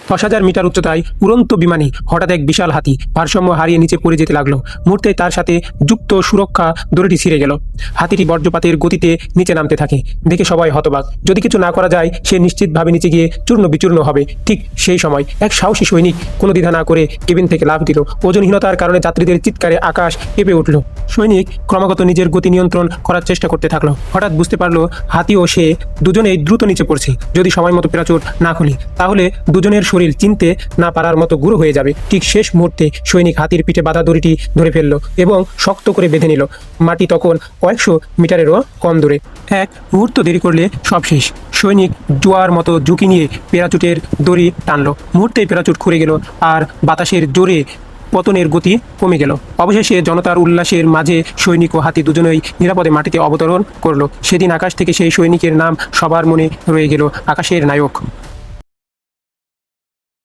10,000 metre উচ্চতায় উড়ন্ত বিমানে হঠাৎ এক বিশাল হাতি ভারসাম্য হারিয়ে নিচে পড়ে যেতে লাগলো। মুহূর্তে তার সাথে যুক্ত সুরক্ষা দড়িটি ছিঁড়ে গেল। হাতিটি বজ্রপাতের গতিতে নিচে নামতে থাকে। দেখে সবাই হতবাক। যদি কিছু না করা যায় সে নিশ্চিতভাবে নিচে গিয়ে চূর্ণ বিচূর্ণ হবে। ঠিক সেই সময় এক সাহসী সৈনিক কোনো দ্বিধা না করে কেবিন থেকে লাফ দিল। ওজনহীনতার কারণে যাত্রীদের চিৎকারে আকাশ কেঁপে উঠল। সৈনিক ক্রমাগত নিজের গতি নিয়ন্ত্রণ করার চেষ্টা করতে থাকলো। হঠাৎ বুঝতে পারলো হাতি ও সে দুজনেই দ্রুত নিচে পড়ছে। যদি সময় মতো প্যারাচুট না খুলি তাহলে দুজনের শরীর চিনতে না পারার মতো গুঁড়ো হয়ে যাবে। ঠিক শেষ মুহূর্তে সৈনিক হাতির পিঠে বাঁধা দড়িটি ধরে ফেলল এবং শক্ত করে বেঁধে নিল। মাটি তখন কয়েকশো মিটারেরও কম দূরে। এক মুহূর্ত দেরি করলে সব শেষ। সৈনিক জোয়ার মতো ঝুঁকি নিয়ে প্যারাচুটের দড়ি টানলো। মুহূর্তেই প্যারাচুট খুলে গেল আর বাতাসের জোরে পতনের গতি কমে গেল। অবশেষে জনতার উল্লাসের মাঝে সৈনিক ও হাতি দুজনেই নিরাপদে মাটিতে অবতরণ করলো। সেদিন আকাশ থেকে সেই সৈনিকের নাম সবার মনে রয়ে গেল, আকাশের নায়ক।